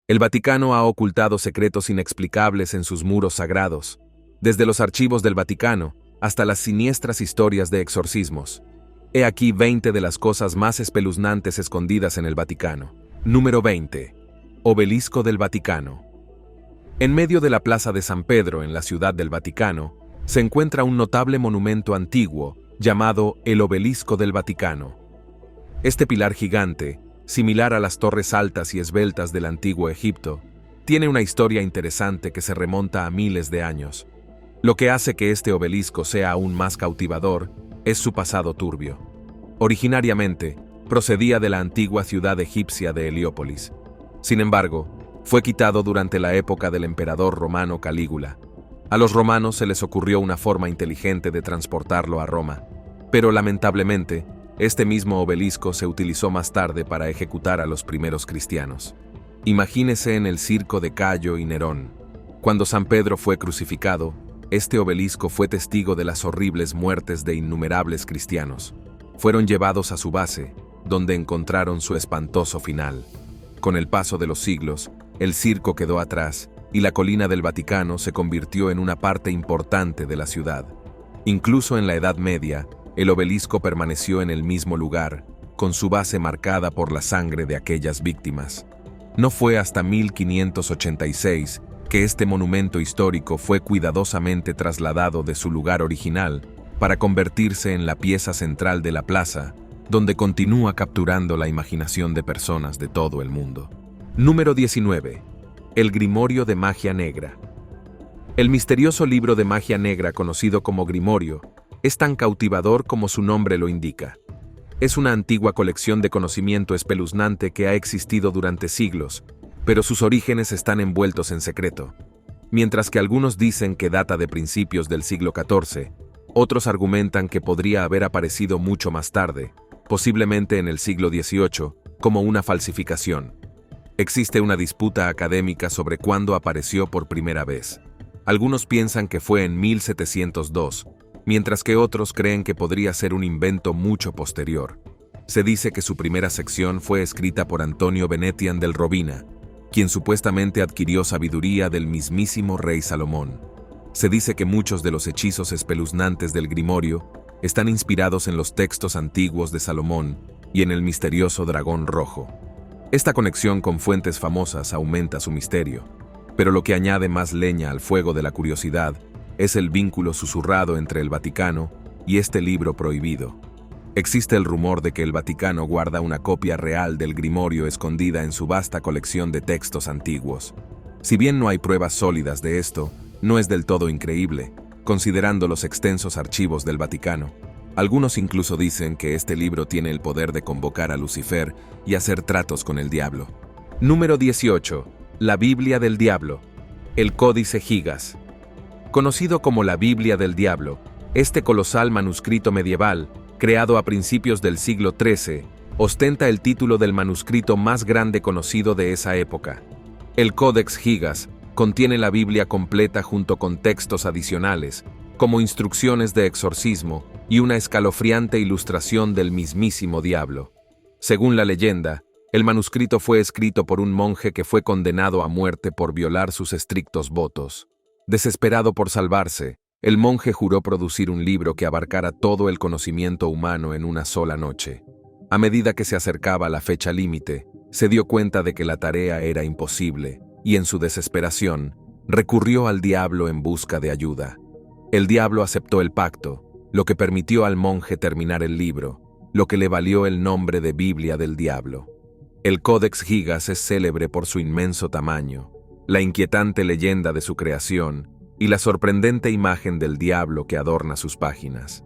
El Vaticano ha ocultado secretos inexplicables en sus muros sagrados, desde los archivos del Vaticano hasta las siniestras historias de exorcismos. He aquí 20 de las cosas más espeluznantes escondidas en el Vaticano. Número 20. Obelisco del Vaticano. En medio de la Plaza de San Pedro, en la Ciudad del Vaticano, se encuentra un notable monumento antiguo llamado el Obelisco del Vaticano. Este pilar gigante, similar a las torres altas y esbeltas del antiguo Egipto, tiene una historia interesante que se remonta a miles de años. Lo que hace que este obelisco sea aún más cautivador es su pasado turbio. Originariamente, procedía de la antigua ciudad egipcia de Heliópolis. Sin embargo, fue quitado durante la época del emperador romano Calígula. A los romanos se les ocurrió una forma inteligente de transportarlo a Roma, pero lamentablemente, este mismo obelisco se utilizó más tarde para ejecutar a los primeros cristianos. Imagínese en el circo de Cayo y Nerón. Cuando San Pedro fue crucificado, este obelisco fue testigo de las horribles muertes de innumerables cristianos. Fueron llevados a su base, donde encontraron su espantoso final. Con el paso de los siglos, el circo quedó atrás y la colina del Vaticano se convirtió en una parte importante de la ciudad. Incluso en la Edad Media, el obelisco permaneció en el mismo lugar, con su base marcada por la sangre de aquellas víctimas. No fue hasta 1586 que este monumento histórico fue cuidadosamente trasladado de su lugar original para convertirse en la pieza central de la plaza, donde continúa capturando la imaginación de personas de todo el mundo. Número 19. El Grimorio de Magia Negra. El misterioso libro de magia negra conocido como Grimorio es tan cautivador como su nombre lo indica. Es una antigua colección de conocimiento espeluznante que ha existido durante siglos, pero sus orígenes están envueltos en secreto. Mientras que algunos dicen que data de principios del siglo XIV, otros argumentan que podría haber aparecido mucho más tarde, posiblemente en el siglo XVIII, como una falsificación. Existe una disputa académica sobre cuándo apareció por primera vez. Algunos piensan que fue en 1702, mientras que otros creen que podría ser un invento mucho posterior. Se dice que su primera sección fue escrita por Antonio Venetian del Robina, quien supuestamente adquirió sabiduría del mismísimo rey Salomón. Se dice que muchos de los hechizos espeluznantes del Grimorio están inspirados en los textos antiguos de Salomón y en el misterioso dragón rojo. Esta conexión con fuentes famosas aumenta su misterio, pero lo que añade más leña al fuego de la curiosidad es el vínculo susurrado entre el Vaticano y este libro prohibido. Existe el rumor de que el Vaticano guarda una copia real del Grimorio escondida en su vasta colección de textos antiguos. Si bien no hay pruebas sólidas de esto, no es del todo increíble, considerando los extensos archivos del Vaticano. Algunos incluso dicen que este libro tiene el poder de convocar a Lucifer y hacer tratos con el diablo. Número 18. La Biblia del Diablo. El Códice Gigas. Conocido como la Biblia del Diablo, este colosal manuscrito medieval, creado a principios del siglo XIII, ostenta el título del manuscrito más grande conocido de esa época. El Codex Gigas contiene la Biblia completa junto con textos adicionales, como instrucciones de exorcismo y una escalofriante ilustración del mismísimo diablo. Según la leyenda, el manuscrito fue escrito por un monje que fue condenado a muerte por violar sus estrictos votos. Desesperado por salvarse, el monje juró producir un libro que abarcara todo el conocimiento humano en una sola noche. A medida que se acercaba a la fecha límite, se dio cuenta de que la tarea era imposible, y en su desesperación, recurrió al diablo en busca de ayuda. El diablo aceptó el pacto, lo que permitió al monje terminar el libro, lo que le valió el nombre de Biblia del Diablo. El Codex Gigas es célebre por su inmenso tamaño, la inquietante leyenda de su creación y la sorprendente imagen del diablo que adorna sus páginas.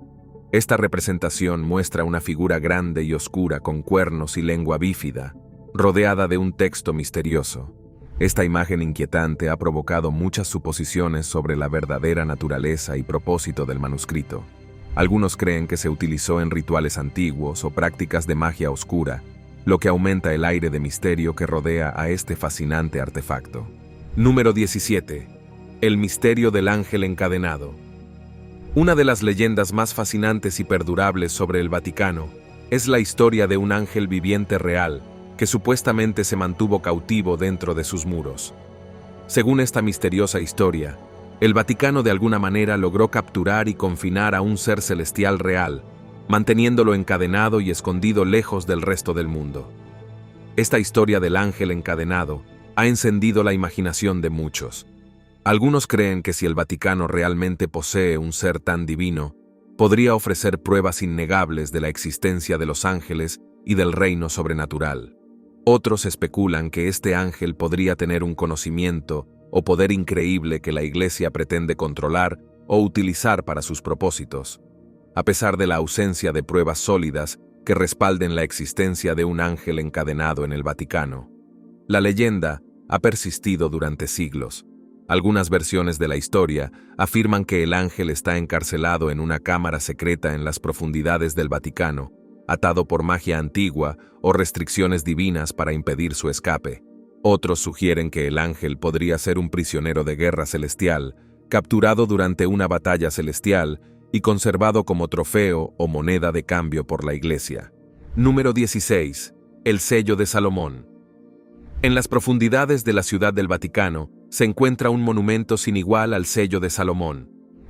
Esta representación muestra una figura grande y oscura con cuernos y lengua bífida, rodeada de un texto misterioso. Esta imagen inquietante ha provocado muchas suposiciones sobre la verdadera naturaleza y propósito del manuscrito. Algunos creen que se utilizó en rituales antiguos o prácticas de magia oscura, lo que aumenta el aire de misterio que rodea a este fascinante artefacto. Número 17. El misterio del ángel encadenado. Una de las leyendas más fascinantes y perdurables sobre el Vaticano es la historia de un ángel viviente real, que supuestamente se mantuvo cautivo dentro de sus muros. Según esta misteriosa historia, el Vaticano de alguna manera logró capturar y confinar a un ser celestial real, manteniéndolo encadenado y escondido lejos del resto del mundo. Esta historia del ángel encadenado ha encendido la imaginación de muchos. Algunos creen que si el Vaticano realmente posee un ser tan divino, podría ofrecer pruebas innegables de la existencia de los ángeles y del reino sobrenatural. Otros especulan que este ángel podría tener un conocimiento o poder increíble que la Iglesia pretende controlar o utilizar para sus propósitos, a pesar de la ausencia de pruebas sólidas que respalden la existencia de un ángel encadenado en el Vaticano. La leyenda ha persistido durante siglos. Algunas versiones de la historia afirman que el ángel está encarcelado en una cámara secreta en las profundidades del Vaticano, atado por magia antigua o restricciones divinas para impedir su escape. Otros sugieren que el ángel podría ser un prisionero de guerra celestial, capturado durante una batalla celestial y conservado como trofeo o moneda de cambio por la Iglesia. Número 16. El sello de Salomón. En las profundidades de la Ciudad del Vaticano se encuentra un monumento sin igual al sello de Salomón.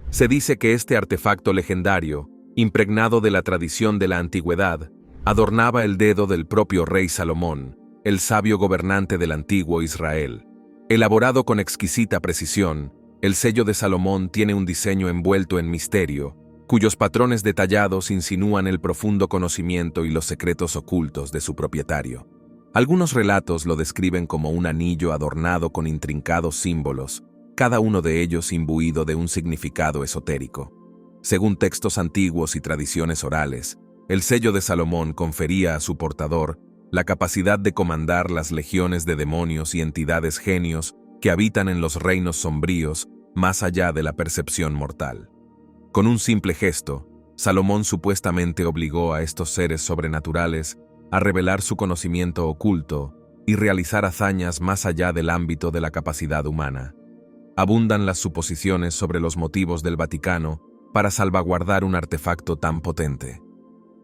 Se dice que este artefacto legendario, impregnado de la tradición de la antigüedad, adornaba el dedo del propio rey Salomón, el sabio gobernante del antiguo Israel. Elaborado con exquisita precisión, el sello de Salomón tiene un diseño envuelto en misterio, cuyos patrones detallados insinúan el profundo conocimiento y los secretos ocultos de su propietario. Algunos relatos lo describen como un anillo adornado con intrincados símbolos, cada uno de ellos imbuido de un significado esotérico. Según textos antiguos y tradiciones orales, el sello de Salomón confería a su portador la capacidad de comandar las legiones de demonios y entidades genios que habitan en los reinos sombríos más allá de la percepción mortal. Con un simple gesto, Salomón supuestamente obligó a estos seres sobrenaturales a revelar su conocimiento oculto y realizar hazañas más allá del ámbito de la capacidad humana. Abundan las suposiciones sobre los motivos del Vaticano para salvaguardar un artefacto tan potente.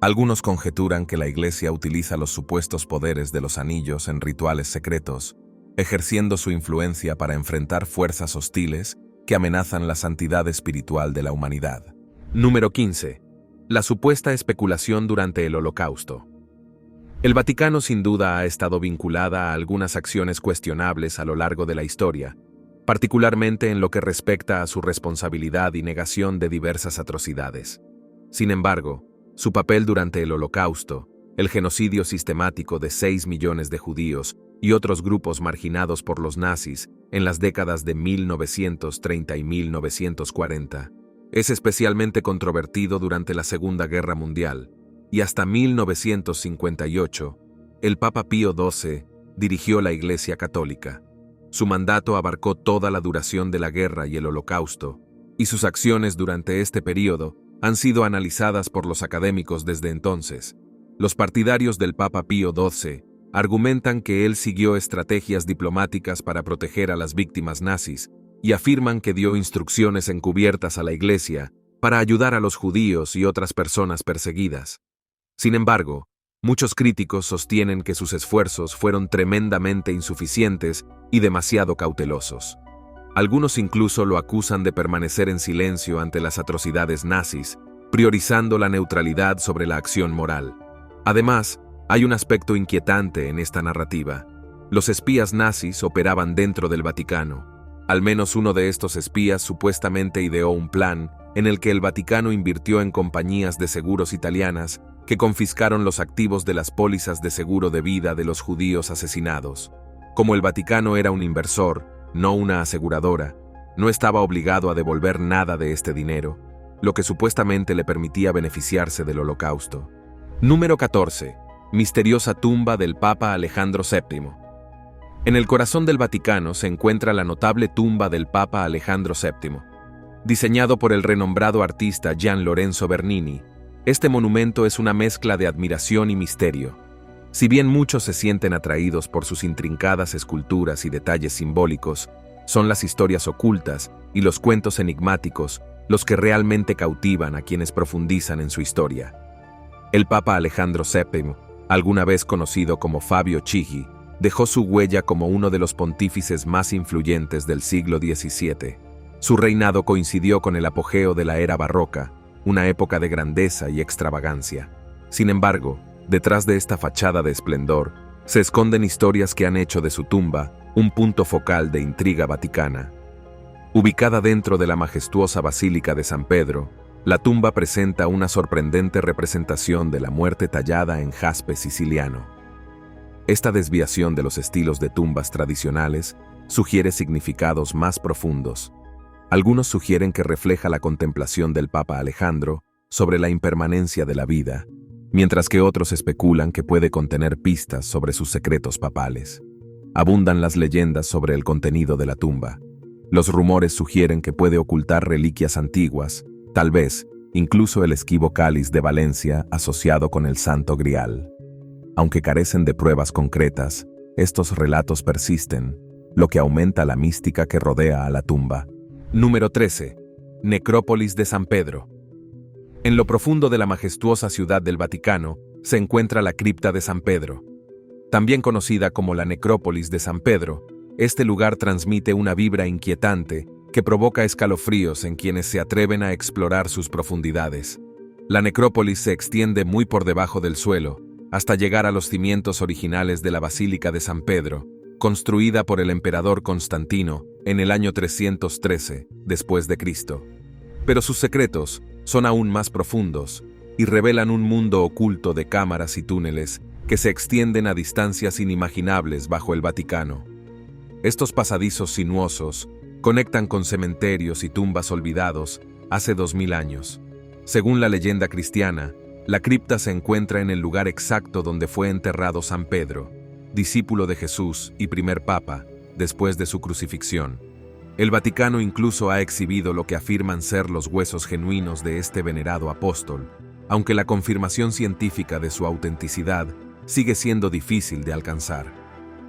Algunos conjeturan que la Iglesia utiliza los supuestos poderes de los anillos en rituales secretos, ejerciendo su influencia para enfrentar fuerzas hostiles que amenazan la santidad espiritual de la humanidad. Número 15. La supuesta especulación durante el Holocausto. El Vaticano sin duda ha estado vinculada a algunas acciones cuestionables a lo largo de la historia, particularmente en lo que respecta a su responsabilidad y negación de diversas atrocidades. Sin embargo, su papel durante el Holocausto, el genocidio sistemático de 6 millones de judíos y otros grupos marginados por los nazis en las décadas de 1930 y 1940, es especialmente controvertido durante la Segunda Guerra Mundial, y hasta 1958, el Papa Pío XII dirigió la Iglesia Católica. Su mandato abarcó toda la duración de la guerra y el Holocausto, y sus acciones durante este período han sido analizadas por los académicos desde entonces. Los partidarios del Papa Pío XII argumentan que él siguió estrategias diplomáticas para proteger a las víctimas nazis y afirman que dio instrucciones encubiertas a la Iglesia para ayudar a los judíos y otras personas perseguidas. Sin embargo, muchos críticos sostienen que sus esfuerzos fueron tremendamente insuficientes y demasiado cautelosos. Algunos incluso lo acusan de permanecer en silencio ante las atrocidades nazis, priorizando la neutralidad sobre la acción moral. Además, hay un aspecto inquietante en esta narrativa. Los espías nazis operaban dentro del Vaticano. Al menos uno de estos espías supuestamente ideó un plan en el que el Vaticano invirtió en compañías de seguros italianas que confiscaron los activos de las pólizas de seguro de vida de los judíos asesinados. Como el Vaticano era un inversor, no una aseguradora, no estaba obligado a devolver nada de este dinero, lo que supuestamente le permitía beneficiarse del Holocausto. Número 14. Misteriosa tumba del Papa Alejandro VII. En el corazón del Vaticano se encuentra la notable tumba del Papa Alejandro VII. Diseñado por el renombrado artista Gian Lorenzo Bernini, este monumento es una mezcla de admiración y misterio. Si bien muchos se sienten atraídos por sus intrincadas esculturas y detalles simbólicos, son las historias ocultas y los cuentos enigmáticos los que realmente cautivan a quienes profundizan en su historia. El Papa Alejandro VII alguna vez conocido como Fabio Chigi, dejó su huella como uno de los pontífices más influyentes del siglo XVII. Su reinado coincidió con el apogeo de la era barroca, una época de grandeza y extravagancia. Sin embargo, detrás de esta fachada de esplendor, se esconden historias que han hecho de su tumba un punto focal de intriga vaticana. Ubicada dentro de la majestuosa Basílica de San Pedro, la tumba presenta una sorprendente representación de la muerte tallada en jaspe siciliano. Esta desviación de los estilos de tumbas tradicionales sugiere significados más profundos. Algunos sugieren que refleja la contemplación del Papa Alejandro sobre la impermanencia de la vida, mientras que otros especulan que puede contener pistas sobre sus secretos papales. Abundan las leyendas sobre el contenido de la tumba. Los rumores sugieren que puede ocultar reliquias antiguas, tal vez incluso el esquivo cáliz de Valencia asociado con el Santo Grial. Aunque carecen de pruebas concretas, estos relatos persisten, lo que aumenta la mística que rodea a la tumba. Número 13. Necrópolis de San Pedro. En lo profundo de la majestuosa ciudad del Vaticano se encuentra la cripta de San Pedro. También conocida como la Necrópolis de San Pedro, este lugar transmite una vibra inquietante que provoca escalofríos en quienes se atreven a explorar sus profundidades. La necrópolis se extiende muy por debajo del suelo, hasta llegar a los cimientos originales de la Basílica de San Pedro, construida por el emperador Constantino en el año 313 después de Cristo. Pero sus secretos son aún más profundos y revelan un mundo oculto de cámaras y túneles que se extienden a distancias inimaginables bajo el Vaticano. Estos pasadizos sinuosos conectan con cementerios y tumbas olvidados hace 2000 años. Según la leyenda cristiana, la cripta se encuentra en el lugar exacto donde fue enterrado San Pedro, discípulo de Jesús y primer papa, después de su crucifixión. El Vaticano incluso ha exhibido lo que afirman ser los huesos genuinos de este venerado apóstol, aunque la confirmación científica de su autenticidad sigue siendo difícil de alcanzar.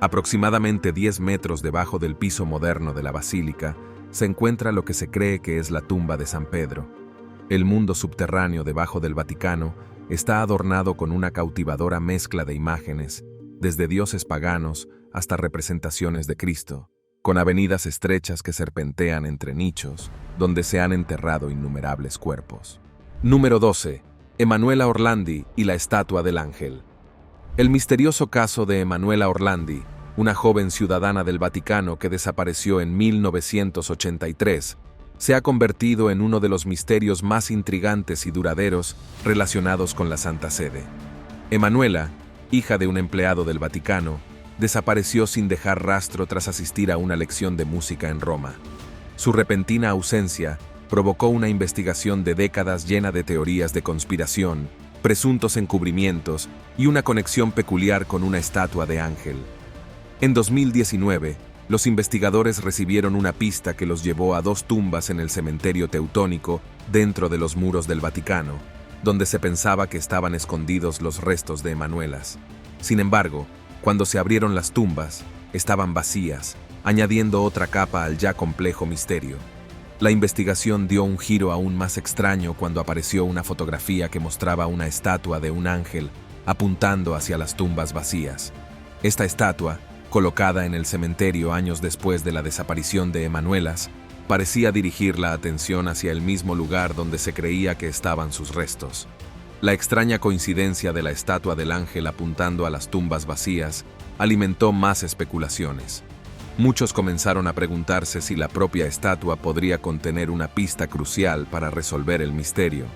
Aproximadamente 10 metros debajo del piso moderno de la basílica se encuentra lo que se cree que es la tumba de San Pedro. El mundo subterráneo debajo del Vaticano está adornado con una cautivadora mezcla de imágenes, desde dioses paganos hasta representaciones de Cristo, con avenidas estrechas que serpentean entre nichos, donde se han enterrado innumerables cuerpos. Número 12. Emanuela Orlandi y la estatua del ángel. El misterioso caso de Emanuela Orlandi, una joven ciudadana del Vaticano que desapareció en 1983, se ha convertido en uno de los misterios más intrigantes y duraderos relacionados con la Santa Sede. Emanuela, hija de un empleado del Vaticano, desapareció sin dejar rastro tras asistir a una lección de música en Roma. Su repentina ausencia provocó una investigación de décadas llena de teorías de conspiración, presuntos encubrimientos y una conexión peculiar con una estatua de ángel. En 2019, los investigadores recibieron una pista que los llevó a 2 tumbas en el cementerio teutónico dentro de los muros del Vaticano, donde se pensaba que estaban escondidos los restos de Emanuelas. Sin embargo, cuando se abrieron las tumbas, estaban vacías, añadiendo otra capa al ya complejo misterio. La investigación dio un giro aún más extraño cuando apareció una fotografía que mostraba una estatua de un ángel apuntando hacia las tumbas vacías. Esta estatua, colocada en el cementerio años después de la desaparición de Emanuelas, parecía dirigir la atención hacia el mismo lugar donde se creía que estaban sus restos. La extraña coincidencia de la estatua del ángel apuntando a las tumbas vacías alimentó más especulaciones. Muchos comenzaron a preguntarse si la propia estatua podría contener una pista crucial para resolver el misterio.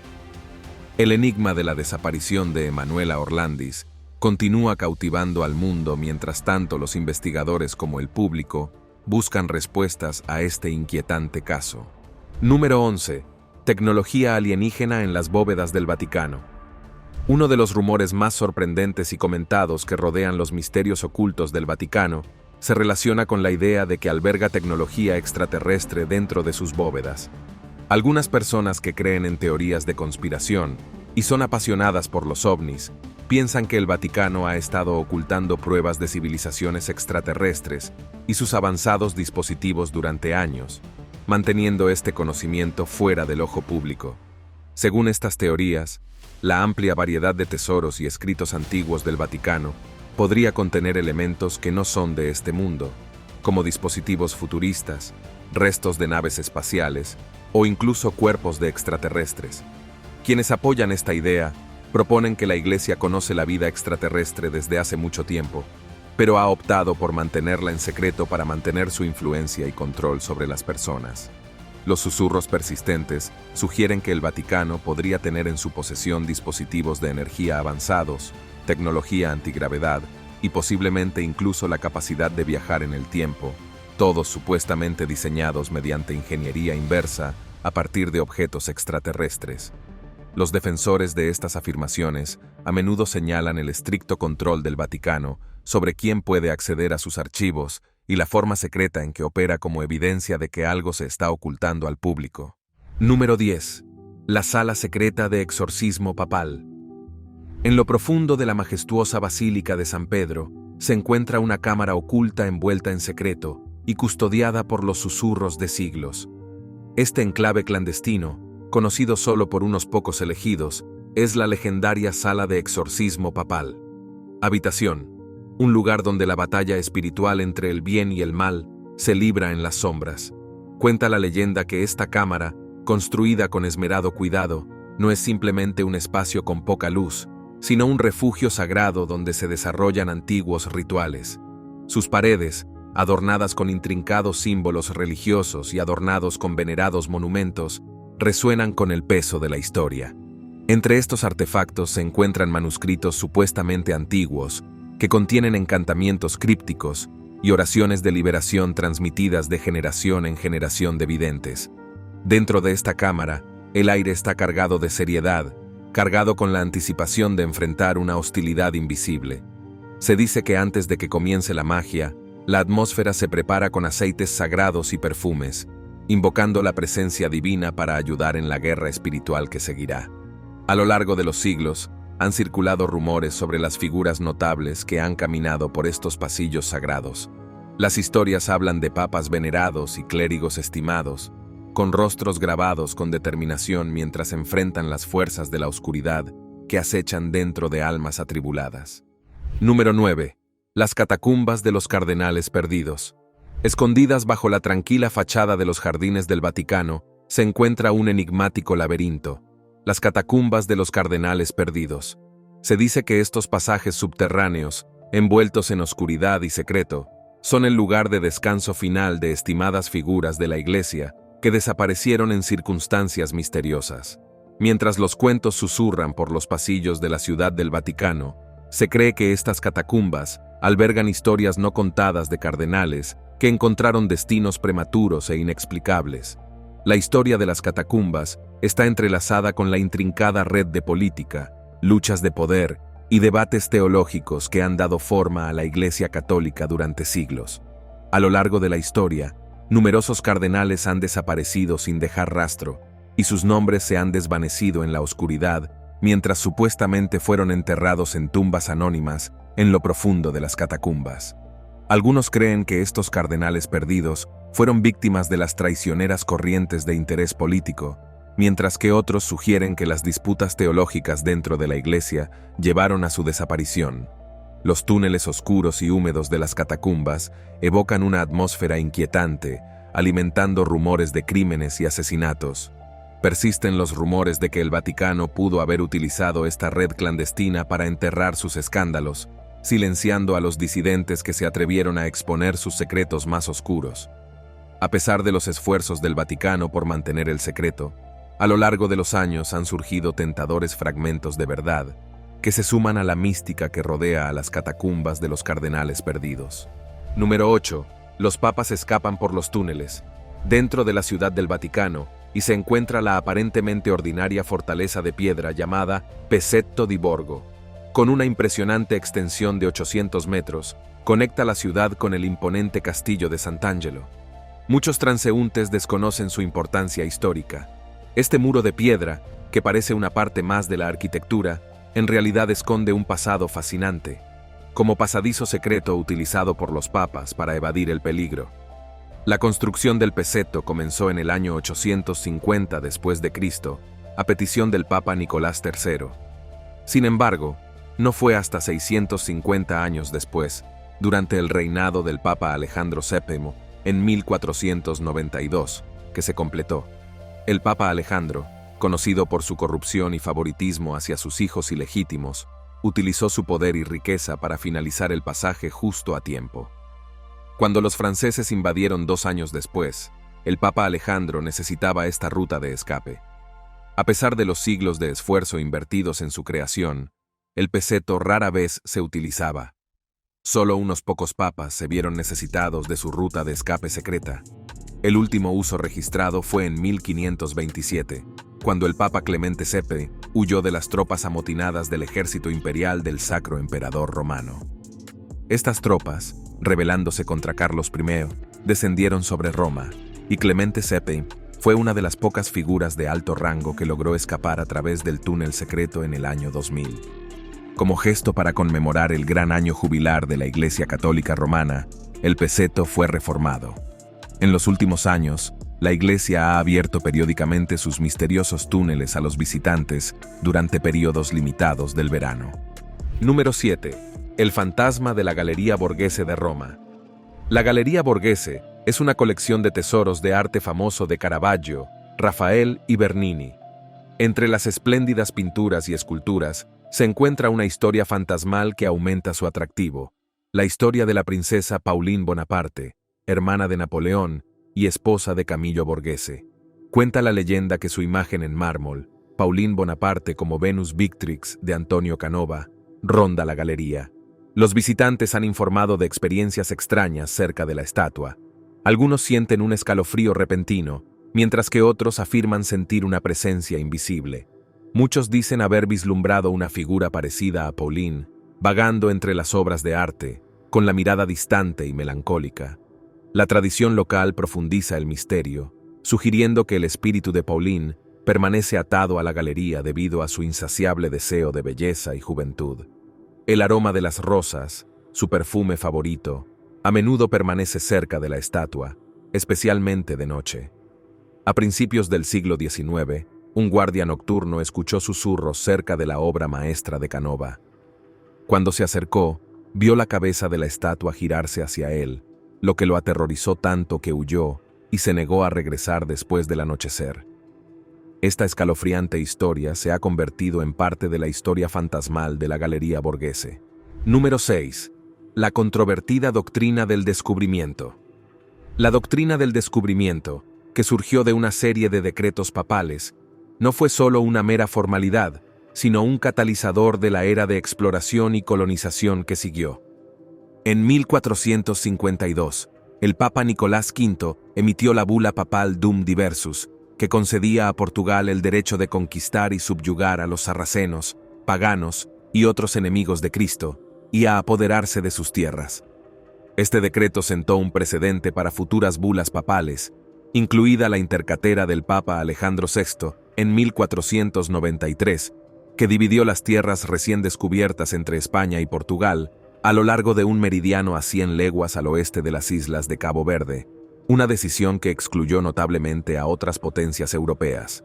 El enigma de la desaparición de Emanuela Orlandis continúa cautivando al mundo mientras tanto los investigadores como el público buscan respuestas a este inquietante caso. Número 11. Tecnología alienígena en las bóvedas del Vaticano. Uno de los rumores más sorprendentes y comentados que rodean los misterios ocultos del Vaticano se relaciona con la idea de que alberga tecnología extraterrestre dentro de sus bóvedas. Algunas personas que creen en teorías de conspiración y son apasionadas por los ovnis, piensan que el Vaticano ha estado ocultando pruebas de civilizaciones extraterrestres y sus avanzados dispositivos durante años, manteniendo este conocimiento fuera del ojo público. Según estas teorías, la amplia variedad de tesoros y escritos antiguos del Vaticano podría contener elementos que no son de este mundo, como dispositivos futuristas, restos de naves espaciales o incluso cuerpos de extraterrestres. Quienes apoyan esta idea proponen que la Iglesia conoce la vida extraterrestre desde hace mucho tiempo, pero ha optado por mantenerla en secreto para mantener su influencia y control sobre las personas. Los susurros persistentes sugieren que el Vaticano podría tener en su posesión dispositivos de energía avanzados, tecnología antigravedad y posiblemente incluso la capacidad de viajar en el tiempo, todos supuestamente diseñados mediante ingeniería inversa a partir de objetos extraterrestres. Los defensores de estas afirmaciones a menudo señalan el estricto control del Vaticano sobre quién puede acceder a sus archivos y la forma secreta en que opera como evidencia de que algo se está ocultando al público. Número 10. La sala secreta de exorcismo papal. En lo profundo de la majestuosa Basílica de San Pedro se encuentra una cámara oculta envuelta en secreto y custodiada por los susurros de siglos. Este enclave clandestino, conocido solo por unos pocos elegidos, es la legendaria sala de exorcismo papal. Habitación. Un lugar donde la batalla espiritual entre el bien y el mal se libra en las sombras. Cuenta la leyenda que esta cámara, construida con esmerado cuidado, no es simplemente un espacio con poca luz, sino un refugio sagrado donde se desarrollan antiguos rituales. Sus paredes, adornadas con intrincados símbolos religiosos y adornados con venerados monumentos, resuenan con el peso de la historia. Entre estos artefactos se encuentran manuscritos supuestamente antiguos, que contienen encantamientos crípticos y oraciones de liberación transmitidas de generación en generación de videntes. Dentro de esta cámara, el aire está cargado de seriedad, cargado con la anticipación de enfrentar una hostilidad invisible. Se dice que antes de que comience la magia, la atmósfera se prepara con aceites sagrados y perfumes, invocando la presencia divina para ayudar en la guerra espiritual que seguirá. A lo largo de los siglos, han circulado rumores sobre las figuras notables que han caminado por estos pasillos sagrados. Las historias hablan de papas venerados y clérigos estimados, con rostros grabados con determinación mientras enfrentan las fuerzas de la oscuridad que acechan dentro de almas atribuladas. Número 9. Las catacumbas de los cardenales perdidos. Escondidas bajo la tranquila fachada de los jardines del Vaticano, se encuentra un enigmático laberinto, las catacumbas de los cardenales perdidos. Se dice que estos pasajes subterráneos, envueltos en oscuridad y secreto, son el lugar de descanso final de estimadas figuras de la Iglesia que desaparecieron en circunstancias misteriosas. Mientras los cuentos susurran por los pasillos de la ciudad del Vaticano, se cree que estas catacumbas albergan historias no contadas de cardenales que encontraron destinos prematuros e inexplicables. La historia de las catacumbas está entrelazada con la intrincada red de política, luchas de poder y debates teológicos que han dado forma a la Iglesia Católica durante siglos. A lo largo de la historia, numerosos cardenales han desaparecido sin dejar rastro, y sus nombres se han desvanecido en la oscuridad, mientras supuestamente fueron enterrados en tumbas anónimas en lo profundo de las catacumbas. Algunos creen que estos cardenales perdidos fueron víctimas de las traicioneras corrientes de interés político, mientras que otros sugieren que las disputas teológicas dentro de la Iglesia llevaron a su desaparición. Los túneles oscuros y húmedos de las catacumbas evocan una atmósfera inquietante, alimentando rumores de crímenes y asesinatos. Persisten los rumores de que el Vaticano pudo haber utilizado esta red clandestina para enterrar sus escándalos, silenciando a los disidentes que se atrevieron a exponer sus secretos más oscuros. A pesar de los esfuerzos del Vaticano por mantener el secreto, a lo largo de los años han surgido tentadores fragmentos de verdad que se suman a la mística que rodea a las catacumbas de los cardenales perdidos. Número 8. Los papas escapan por los túneles. Dentro de la ciudad del Vaticano, y se encuentra la aparentemente ordinaria fortaleza de piedra llamada Pezzetto di Borgo. Con una impresionante extensión de 800 metros, conecta la ciudad con el imponente castillo de Sant'Angelo. Muchos transeúntes desconocen su importancia histórica. Este muro de piedra, que parece una parte más de la arquitectura, en realidad esconde un pasado fascinante, como pasadizo secreto utilizado por los papas para evadir el peligro. La construcción del Pezzetto comenzó en el año 850 después de Cristo a petición del Papa Nicolás III. Sin embargo, no fue hasta 650 años después, durante el reinado del Papa Alejandro VII, en 1492, que se completó. El Papa Alejandro, conocido por su corrupción y favoritismo hacia sus hijos ilegítimos, utilizó su poder y riqueza para finalizar el pasaje justo a tiempo. Cuando los franceses invadieron 2 años después, el Papa Alejandro necesitaba esta ruta de escape. A pesar de los siglos de esfuerzo invertidos en su creación, el peseto rara vez se utilizaba. Solo unos pocos papas se vieron necesitados de su ruta de escape secreta. El último uso registrado fue en 1527, cuando el Papa Clemente VII huyó de las tropas amotinadas del ejército imperial del Sacro Emperador Romano. Estas tropas, rebelándose contra Carlos I, descendieron sobre Roma, y Clemente VII fue una de las pocas figuras de alto rango que logró escapar a través del túnel secreto en el año 2000. Como gesto para conmemorar el gran año jubilar de la Iglesia Católica Romana, el peseto fue reformado. En los últimos años, la Iglesia ha abierto periódicamente sus misteriosos túneles a los visitantes durante periodos limitados del verano. Número 7. El fantasma de la Galería Borghese de Roma. La Galería Borghese es una colección de tesoros de arte famoso de Caravaggio, Rafael y Bernini. Entre las espléndidas pinturas y esculturas se encuentra una historia fantasmal que aumenta su atractivo, la historia de la princesa Pauline Bonaparte, hermana de Napoleón y esposa de Camillo Borghese. Cuenta la leyenda que su imagen en mármol, Pauline Bonaparte como Venus Victrix de Antonio Canova, ronda la galería. Los visitantes han informado de experiencias extrañas cerca de la estatua. Algunos sienten un escalofrío repentino, mientras que otros afirman sentir una presencia invisible. Muchos dicen haber vislumbrado una figura parecida a Pauline, vagando entre las obras de arte, con la mirada distante y melancólica. La tradición local profundiza el misterio, sugiriendo que el espíritu de Pauline permanece atado a la galería debido a su insaciable deseo de belleza y juventud. El aroma de las rosas, su perfume favorito, a menudo permanece cerca de la estatua, especialmente de noche. A principios del siglo XIX, un guardia nocturno escuchó susurros cerca de la obra maestra de Canova. Cuando se acercó, vio la cabeza de la estatua girarse hacia él, lo que lo aterrorizó tanto que huyó y se negó a regresar después del anochecer. Esta escalofriante historia se ha convertido en parte de la historia fantasmal de la Galería Borghese. Número 6. La controvertida doctrina del descubrimiento. La doctrina del descubrimiento, que surgió de una serie de decretos papales, no fue solo una mera formalidad, sino un catalizador de la era de exploración y colonización que siguió. En 1452, el Papa Nicolás V emitió la bula papal Dum Diversus, que concedía a Portugal el derecho de conquistar y subyugar a los sarracenos, paganos y otros enemigos de Cristo, y a apoderarse de sus tierras. Este decreto sentó un precedente para futuras bulas papales, incluida la intercatera del Papa Alejandro VI en 1493, que dividió las tierras recién descubiertas entre España y Portugal a lo largo de un meridiano a 100 leguas al oeste de las islas de Cabo Verde, una decisión que excluyó notablemente a otras potencias europeas.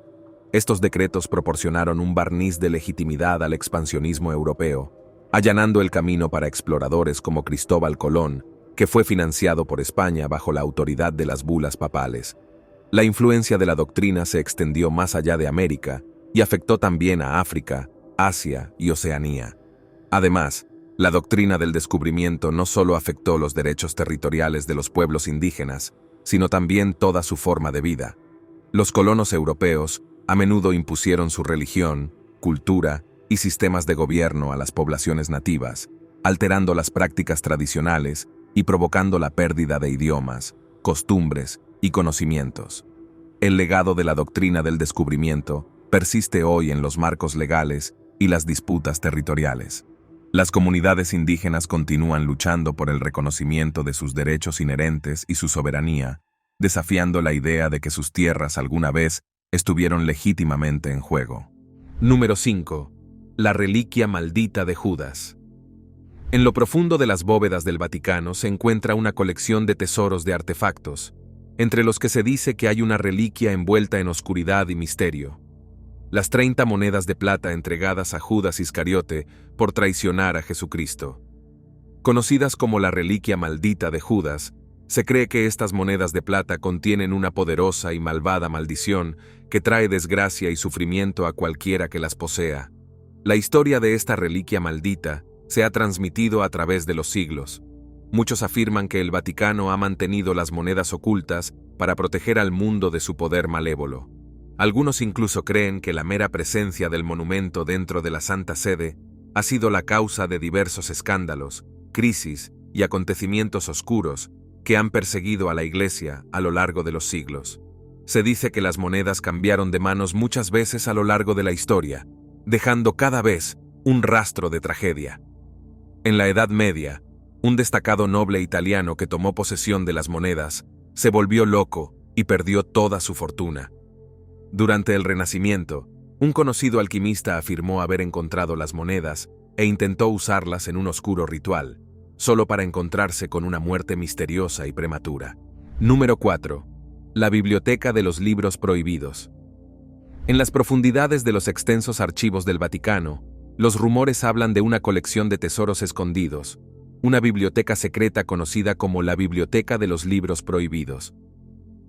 Estos decretos proporcionaron un barniz de legitimidad al expansionismo europeo, allanando el camino para exploradores como Cristóbal Colón, que fue financiado por España bajo la autoridad de las bulas papales. La influencia de la doctrina se extendió más allá de América y afectó también a África, Asia y Oceanía. Además, la doctrina del descubrimiento no solo afectó los derechos territoriales de los pueblos indígenas, sino también toda su forma de vida. Los colonos europeos a menudo impusieron su religión, cultura y sistemas de gobierno a las poblaciones nativas, alterando las prácticas tradicionales y provocando la pérdida de idiomas, costumbres y conocimientos. El legado de la doctrina del descubrimiento persiste hoy en los marcos legales y las disputas territoriales. Las comunidades indígenas continúan luchando por el reconocimiento de sus derechos inherentes y su soberanía, desafiando la idea de que sus tierras alguna vez estuvieron legítimamente en juego. Número 5. La reliquia maldita de Judas. En lo profundo de las bóvedas del Vaticano se encuentra una colección de tesoros de artefactos, entre los que se dice que hay una reliquia envuelta en oscuridad y misterio. las 30 monedas de plata entregadas a Judas Iscariote por traicionar a Jesucristo. Conocidas como la reliquia maldita de Judas, se cree que estas monedas de plata contienen una poderosa y malvada maldición que trae desgracia y sufrimiento a cualquiera que las posea. La historia de esta reliquia maldita se ha transmitido a través de los siglos. Muchos afirman que el Vaticano ha mantenido las monedas ocultas para proteger al mundo de su poder malévolo. Algunos incluso creen que la mera presencia del monumento dentro de la Santa Sede ha sido la causa de diversos escándalos, crisis y acontecimientos oscuros que han perseguido a la Iglesia a lo largo de los siglos. Se dice que las monedas cambiaron de manos muchas veces a lo largo de la historia, dejando cada vez un rastro de tragedia. En la Edad Media, un destacado noble italiano que tomó posesión de las monedas se volvió loco y perdió toda su fortuna. Durante el Renacimiento, un conocido alquimista afirmó haber encontrado las monedas e intentó usarlas en un oscuro ritual, solo para encontrarse con una muerte misteriosa y prematura. Número 4. La Biblioteca de los Libros Prohibidos. En las profundidades de los extensos archivos del Vaticano, los rumores hablan de una colección de tesoros escondidos, una biblioteca secreta conocida como la Biblioteca de los Libros Prohibidos.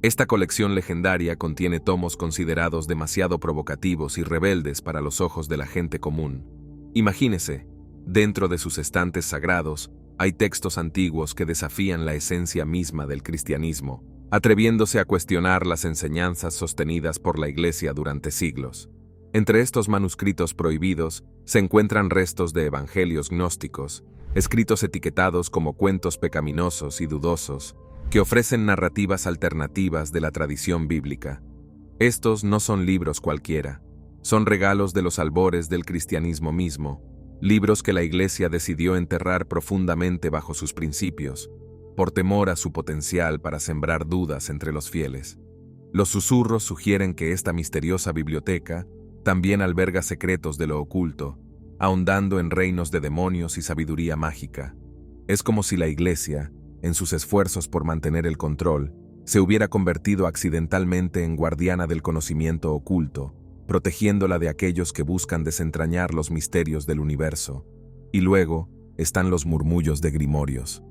Esta colección legendaria contiene tomos considerados demasiado provocativos y rebeldes para los ojos de la gente común. Imagínese, dentro de sus estantes sagrados, hay textos antiguos que desafían la esencia misma del cristianismo, atreviéndose a cuestionar las enseñanzas sostenidas por la Iglesia durante siglos. Entre estos manuscritos prohibidos se encuentran restos de evangelios gnósticos, escritos etiquetados como cuentos pecaminosos y dudosos, que ofrecen narrativas alternativas de la tradición bíblica. Estos no son libros cualquiera, son regalos de los albores del cristianismo mismo, libros que la Iglesia decidió enterrar profundamente bajo sus principios, por temor a su potencial para sembrar dudas entre los fieles. Los susurros sugieren que esta misteriosa biblioteca también alberga secretos de lo oculto, ahondando en reinos de demonios y sabiduría mágica. Es como si la Iglesia, en sus esfuerzos por mantener el control, se hubiera convertido accidentalmente en guardiana del conocimiento oculto, protegiéndola de aquellos que buscan desentrañar los misterios del universo. Y luego están los murmullos de grimorios,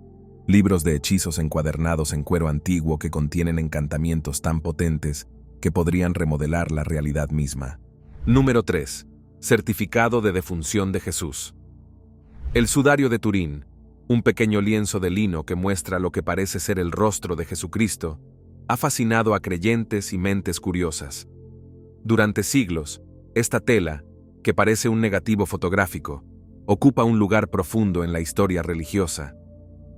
libros de hechizos encuadernados en cuero antiguo que contienen encantamientos tan potentes que podrían remodelar la realidad misma. Número 3. Certificado de defunción de Jesús. El sudario de Turín, un pequeño lienzo de lino que muestra lo que parece ser el rostro de Jesucristo, ha fascinado a creyentes y mentes curiosas. Durante siglos, esta tela, que parece un negativo fotográfico, ocupa un lugar profundo en la historia religiosa.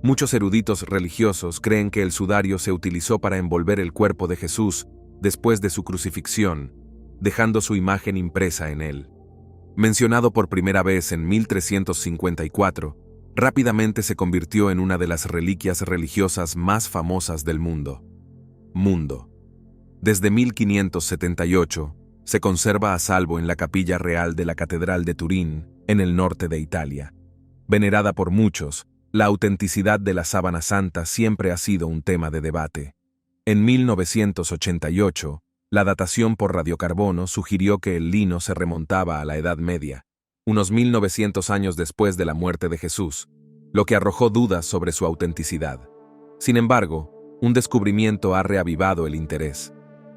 Muchos eruditos religiosos creen que el sudario se utilizó para envolver el cuerpo de Jesús después de su crucifixión, dejando su imagen impresa en él. Mencionado por primera vez en 1354, rápidamente se convirtió en una de las reliquias religiosas más famosas del mundo. Desde 1578, se conserva a salvo en la capilla real de la Catedral de Turín, en el norte de Italia. Venerada por muchos, la autenticidad de la sábana santa siempre ha sido un tema de debate. En 1988, la datación por radiocarbono sugirió que el lino se remontaba a la Edad Media, unos 1900 años después de la muerte de Jesús, lo que arrojó dudas sobre su autenticidad. Sin embargo, un descubrimiento ha reavivado el interés.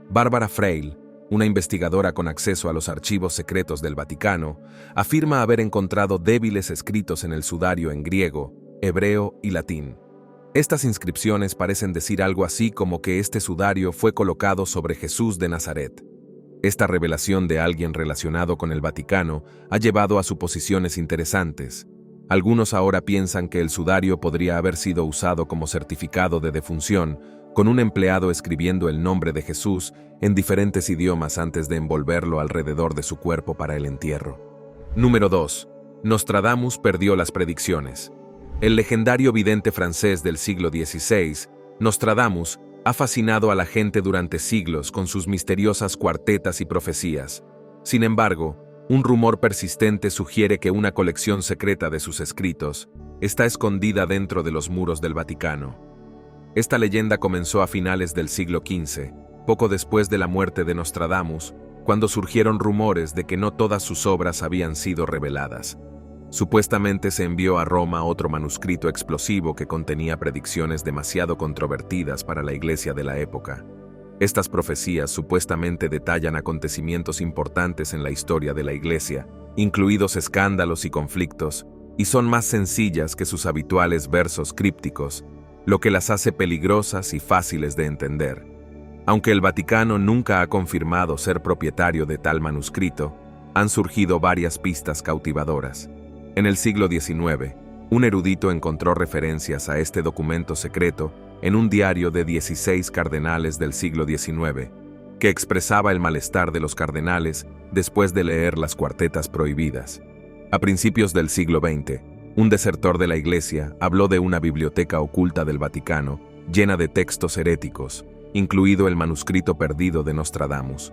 Barbara Freil, una investigadora con acceso a los archivos secretos del Vaticano, afirma haber encontrado débiles escritos en el sudario en griego, hebreo y latín. Estas inscripciones parecen decir algo así como que este sudario fue colocado sobre Jesús de Nazaret. Esta revelación de alguien relacionado con el Vaticano ha llevado a suposiciones interesantes. Algunos ahora piensan que el sudario podría haber sido usado como certificado de defunción, con un empleado escribiendo el nombre de Jesús en diferentes idiomas antes de envolverlo alrededor de su cuerpo para el entierro. Número 2. Nostradamus perdió las predicciones. El legendario vidente francés del siglo XVI, Nostradamus, ha fascinado a la gente durante siglos con sus misteriosas cuartetas y profecías. Sin embargo, un rumor persistente sugiere que una colección secreta de sus escritos está escondida dentro de los muros del Vaticano. Esta leyenda comenzó a finales del siglo XV, poco después de la muerte de Nostradamus, cuando surgieron rumores de que no todas sus obras habían sido reveladas. Supuestamente se envió a Roma otro manuscrito explosivo que contenía predicciones demasiado controvertidas para la iglesia de la época. Estas profecías supuestamente detallan acontecimientos importantes en la historia de la iglesia, incluidos escándalos y conflictos, y son más sencillas que sus habituales versos crípticos, lo que las hace peligrosas y fáciles de entender. Aunque el Vaticano nunca ha confirmado ser propietario de tal manuscrito, han surgido varias pistas cautivadoras. En el siglo XIX, un erudito encontró referencias a este documento secreto en un diario de 16 cardenales del siglo XIX, que expresaba el malestar de los cardenales después de leer las cuartetas prohibidas. A principios del siglo XX, un desertor de la Iglesia habló de una biblioteca oculta del Vaticano llena de textos heréticos, incluido el manuscrito perdido de Nostradamus.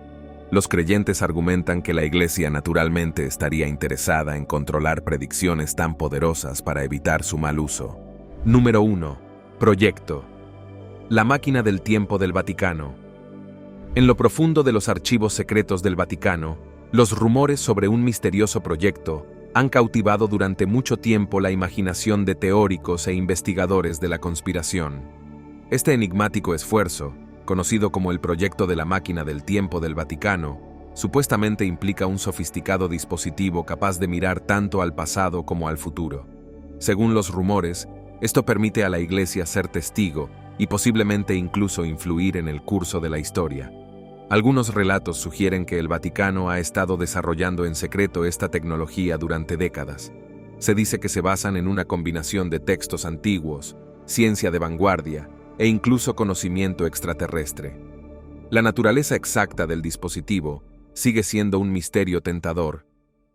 Los creyentes argumentan que la Iglesia naturalmente estaría interesada en controlar predicciones tan poderosas para evitar su mal uso. Número 1. Proyecto. La máquina del tiempo del Vaticano. En lo profundo de los archivos secretos del Vaticano, los rumores sobre un misterioso proyecto han cautivado durante mucho tiempo la imaginación de teóricos e investigadores de la conspiración. Este enigmático esfuerzo, conocido como el proyecto de la máquina del tiempo del Vaticano, supuestamente implica un sofisticado dispositivo capaz de mirar tanto al pasado como al futuro. Según los rumores, esto permite a la Iglesia ser testigo y posiblemente incluso influir en el curso de la historia. Algunos relatos sugieren que el Vaticano ha estado desarrollando en secreto esta tecnología durante décadas. Se dice que se basan en una combinación de textos antiguos, ciencia de vanguardia e incluso conocimiento extraterrestre. La naturaleza exacta del dispositivo sigue siendo un misterio tentador.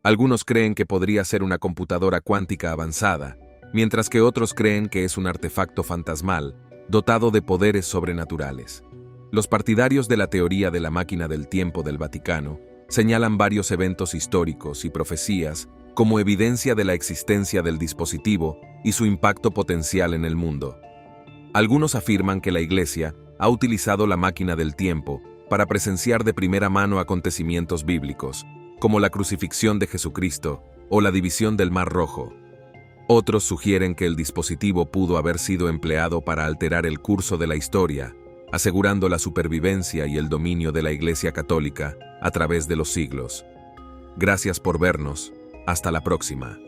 Algunos creen que podría ser una computadora cuántica avanzada, mientras que otros creen que es un artefacto fantasmal, dotado de poderes sobrenaturales. Los partidarios de la teoría de la máquina del tiempo del Vaticano señalan varios eventos históricos y profecías como evidencia de la existencia del dispositivo y su impacto potencial en el mundo. Algunos afirman que la Iglesia ha utilizado la máquina del tiempo para presenciar de primera mano acontecimientos bíblicos, como la crucifixión de Jesucristo o la división del Mar Rojo. Otros sugieren que el dispositivo pudo haber sido empleado para alterar el curso de la historia, asegurando la supervivencia y el dominio de la Iglesia Católica a través de los siglos. Gracias por vernos. Hasta la próxima.